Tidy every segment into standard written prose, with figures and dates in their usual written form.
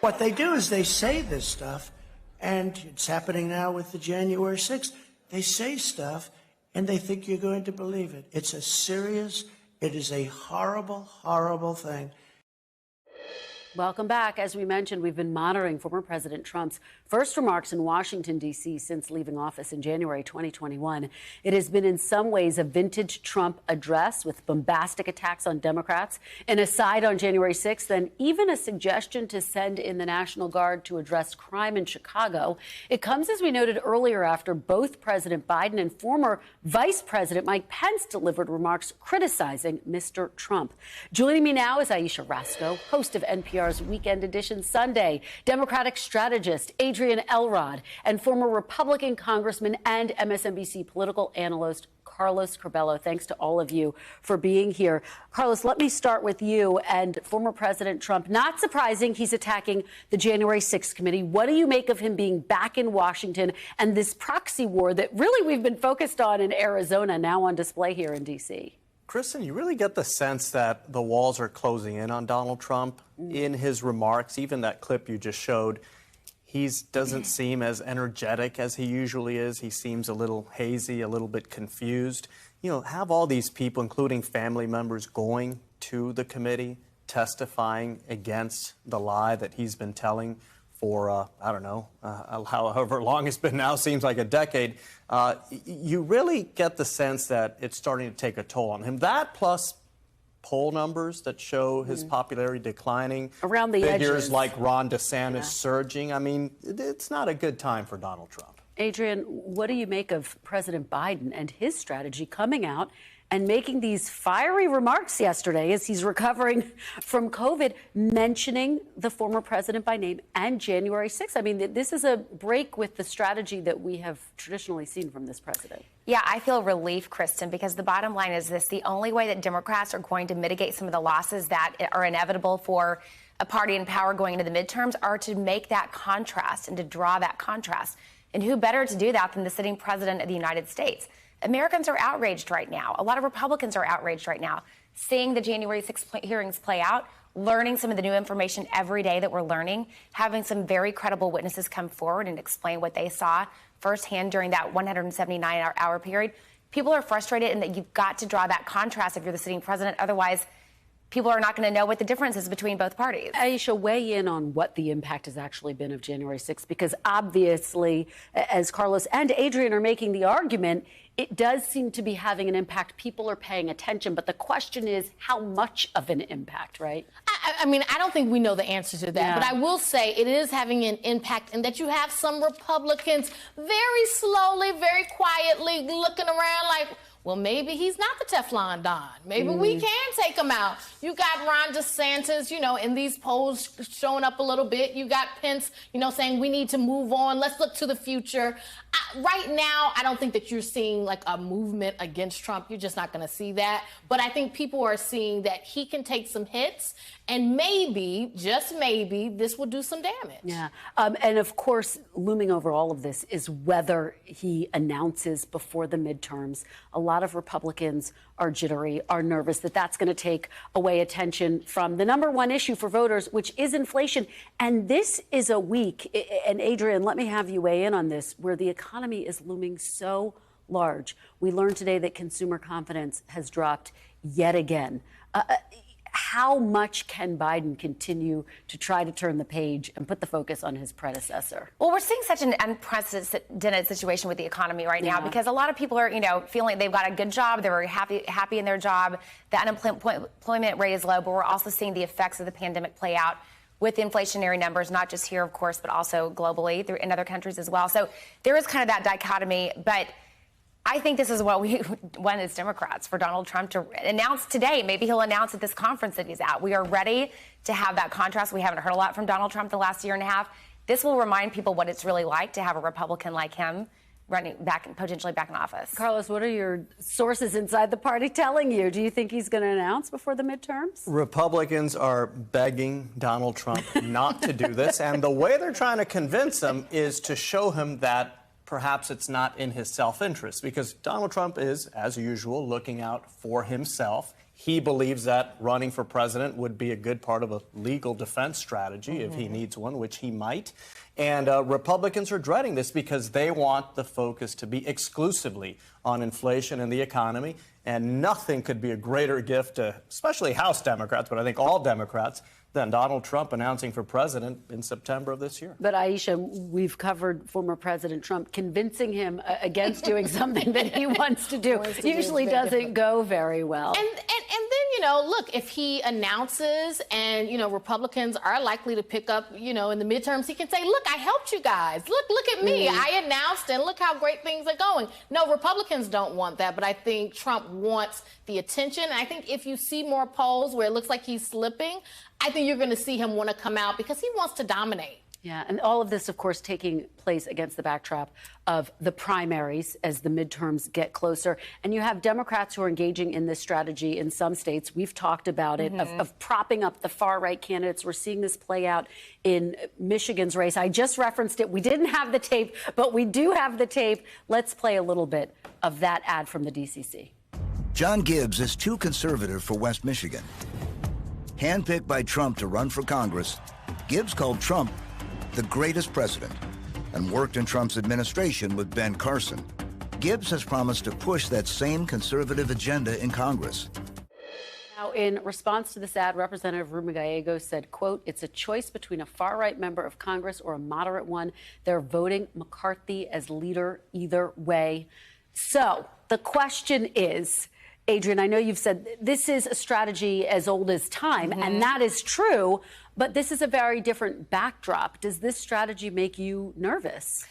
What they do is they say this stuff, and it's happening now with the January 6th. They say stuff, and they think you're going to believe it. It is a horrible, horrible thing. Welcome back. As we mentioned, we've been monitoring former President Trump's first remarks in Washington, D.C. since leaving office in January 2021. It has been in some ways a vintage Trump address with bombastic attacks on Democrats, an aside on January 6th, and even a suggestion to send in the National Guard to address crime in Chicago. It comes, as we noted earlier, after both President Biden and former Vice President Mike Pence delivered remarks criticizing Mr. Trump. Joining me now is Ayesha Rascoe, host of NPR's Weekend Edition Sunday, Democratic strategist Adrienne Elrod, and former Republican congressman and MSNBC political analyst Carlos Curbelo. Thanks to all of you for being here. Carlos, let me start with you and former President Trump. Not surprising, he's attacking the January 6th committee. What do you make of him being back in Washington and this proxy war that really we've been focused on in Arizona, now on display here in D.C.? Kristen, you really get the sense that the walls are closing in on Donald Trump in his remarks. Even that clip you just showed, he doesn't seem as energetic as he usually is. He seems a little hazy, a little bit confused. You know, have all these people, including family members, going to the committee, testifying against the lie that he's been telling for, I don't know, however long it's been now, seems like a decade. You really get the sense that it's starting to take a toll on him. That plus poll numbers that show his popularity declining. Around the figures edges. like Ron DeSantis surging. I mean, it's not a good time for Donald Trump. Adrienne, what do you make of President Biden and his strategy coming out and making these fiery remarks yesterday as he's recovering from COVID, mentioning the former president by name and January 6th? I mean, this is a break with the strategy that we have traditionally seen from this president. Yeah, I feel relief, Kristen, because the bottom line is this. The only way that Democrats are going to mitigate some of the losses that are inevitable for a party in power going into the midterms are to make that contrast and to draw that contrast. And who better to do that than the sitting president of the United States? Americans are outraged right now. A lot of Republicans are outraged right now, seeing the January 6th hearings play out, learning some of the new information every day that we're learning, having some very credible witnesses come forward and explain what they saw firsthand during that 179-hour period. People are frustrated, and that you've got to draw that contrast if you're the sitting president. Otherwise, people are not going to know what the difference is between both parties. Ayesha, weigh in on what the impact has actually been of January 6th, because obviously, as Carlos and Adrienne are making the argument, it does seem to be having an impact. People are paying attention, but the question is how much of an impact, right? I mean, I don't think we know the answer to that, but I will say it is having an impact, and that you have some Republicans very slowly, very quietly looking around like, well, maybe he's not the Teflon Don. Maybe we can take him out. You got Ron DeSantis, you know, in these polls showing up a little bit. You got Pence, you know, saying we need to move on. Let's look to the future. Right now, I don't think that you're seeing like a movement against Trump. You're just not going to see that. But I think people are seeing that he can take some hits, and maybe, just maybe, this will do some damage. Yeah. And of course, looming over all of this is whether he announces before the midterms. A lot of Republicans are jittery, are nervous that that's going to take away attention from the number one issue for voters, which is inflation. And this is a week, and Adrienne, let me have you weigh in on this, where the economy is looming so large. We learned today that consumer confidence has dropped yet again. How much can Biden continue to try to turn the page and put the focus on his predecessor? Well, we're seeing such an unprecedented situation with the economy right now, because a lot of people are, you know, feeling they've got a good job. They're very happy in their job. The unemployment rate is low, but we're also seeing the effects of the pandemic play out with inflationary numbers, not just here, of course, but also globally in other countries as well. So there is kind of that dichotomy, but I think this is what we want as Democrats, for Donald Trump to announce today. Maybe he'll announce at this conference that he's out. We are ready to have that contrast. We haven't heard a lot from Donald Trump the last year and a half. This will remind people what it's really like to have a Republican like him running back, potentially back in office. Carlos, what are your sources inside the party telling you? Do you think he's going to announce before the midterms? Republicans are begging Donald Trump not to do this, and the way they're trying to convince him is to show him that perhaps it's not in his self-interest, because Donald Trump is, as usual, looking out for himself. He believes that running for president would be a good part of a legal defense strategy if he needs one, which he might. And Republicans are dreading this because they want the focus to be exclusively on inflation and the economy. And nothing could be a greater gift to especially House Democrats, but I think all Democrats, than Donald Trump announcing for president in September of this year. But Ayesha, we've covered former President Trump convincing him against doing something that he wants to do. Usually doesn't go very well. And then, look, if he announces and, Republicans are likely to pick up, in the midterms, he can say, look, I helped you guys. Look at me. I announced and look how great things are going. No, Republicans don't want that. But I think Trump wants the attention. And I think if you see more polls where it looks like he's slipping, I think you're going to see him want to come out because he wants to dominate. Yeah, and all of this, of course, taking place against the backdrop of the primaries as the midterms get closer. And you have Democrats who are engaging in this strategy in some states. We've talked about it, of propping up the far-right candidates. We're seeing this play out in Michigan's race. I just referenced it. We didn't have the tape, but we do have the tape. Let's play a little bit of that ad from the DCC. John Gibbs is too conservative for West Michigan. Handpicked by Trump to run for Congress, Gibbs called Trump the greatest president and worked in Trump's administration with Ben Carson. Gibbs has promised to push that same conservative agenda in Congress. Now, in response to this ad, Representative Rubén Gallegos said, quote, it's a choice between a far-right member of Congress or a moderate one. They're voting McCarthy as leader either way. So the question is, Adrienne, I know you've said this is a strategy as old as time, and that is true, but this is a very different backdrop. Does this strategy make you nervous?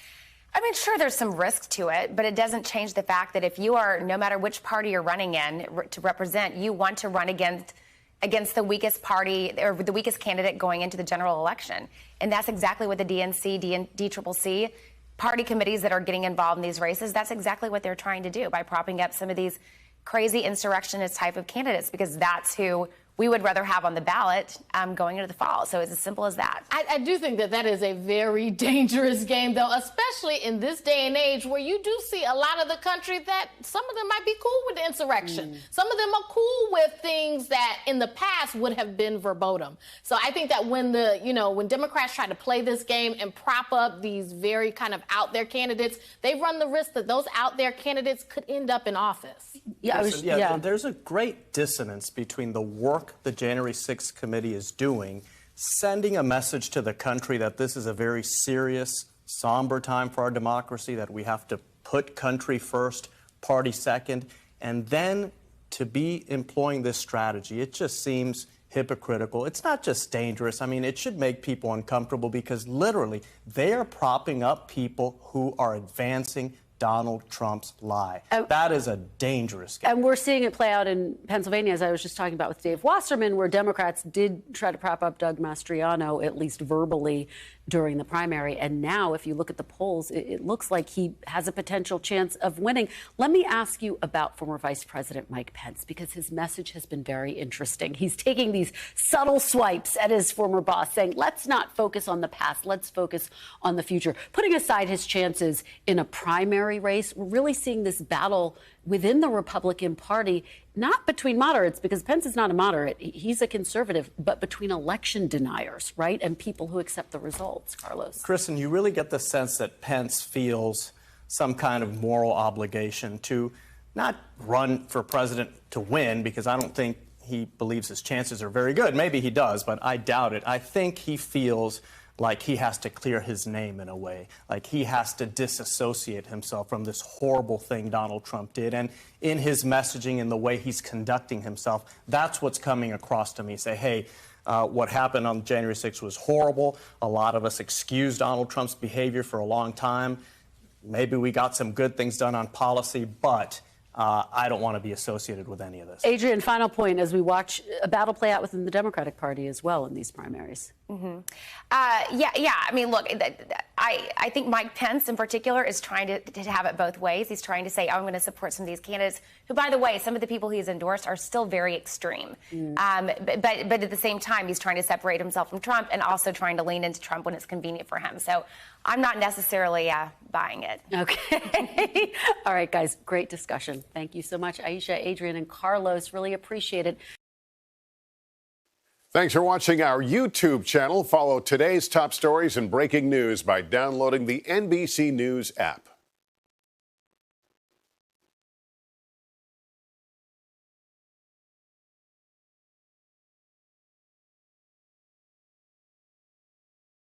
I mean, sure, there's some risk to it, but it doesn't change the fact that if you are, no matter which party you're running in to represent, you want to run against the weakest party or the weakest candidate going into the general election. And that's exactly what the DNC, DCCC, party committees that are getting involved in these races, that's exactly what they're trying to do by propping up some of these crazy insurrectionist type of candidates, because that's who we would rather have on the ballot going into the fall. So it's as simple as that. I do think that is a very dangerous game, though, especially in this day and age where you do see a lot of the country that some of them might be cool with the insurrection. Some of them are cool with things that in the past would have been verboten. So I think that when when Democrats try to play this game and prop up these very kind of out there candidates, they run the risk that those out there candidates could end up in office. There's a great dissonance between the work the January 6th committee is doing, sending a message to the country that this is a very serious, somber time for our democracy, that we have to put country first, party second, and then to be employing this strategy. It just seems hypocritical. It's not just dangerous. I mean, it should make people uncomfortable because literally they are propping up people who are advancing Donald Trump's lie. That is a dangerous game. And we're seeing it play out in Pennsylvania, as I was just talking about with Dave Wasserman, where Democrats did try to prop up Doug Mastriano, at least verbally, during the primary. And now, if you look at the polls, it looks like he has a potential chance of winning. Let me ask you about former Vice President Mike Pence, because his message has been very interesting. He's taking these subtle swipes at his former boss, saying, let's not focus on the past, let's focus on the future. Putting aside his chances in a primary race, we're really seeing this battle within the Republican Party, not between moderates, because Pence is not a moderate, he's a conservative, but between election deniers, right, and people who accept the results. Carlos. Kristen, you really get the sense that Pence feels some kind of moral obligation to not run for president to win, because I don't think he believes his chances are very good. Maybe he does, but I doubt it. I think he feels like he has to clear his name in a way, like he has to disassociate himself from this horrible thing Donald Trump did. And in his messaging and the way he's conducting himself, that's what's coming across to me. Say, hey, what happened on January 6th was horrible. A lot of us excused Donald Trump's behavior for a long time. Maybe we got some good things done on policy, but I don't want to be associated with any of this. Adrienne, final point as we watch a battle play out within the Democratic Party as well in these primaries. I mean, look, I think Mike Pence in particular is trying to have it both ways. He's trying to say, I'm going to support some of these candidates who, by the way, some of the people he's endorsed are still very extreme. But at the same time, he's trying to separate himself from Trump and also trying to lean into Trump when it's convenient for him. So I'm not necessarily buying it. Okay. All right, guys. Great discussion. Thank you so much, Ayesha, Adrienne, and Carlos. Really appreciate it. Thanks for watching our YouTube channel. Follow today's top stories and breaking news by downloading the NBC News app.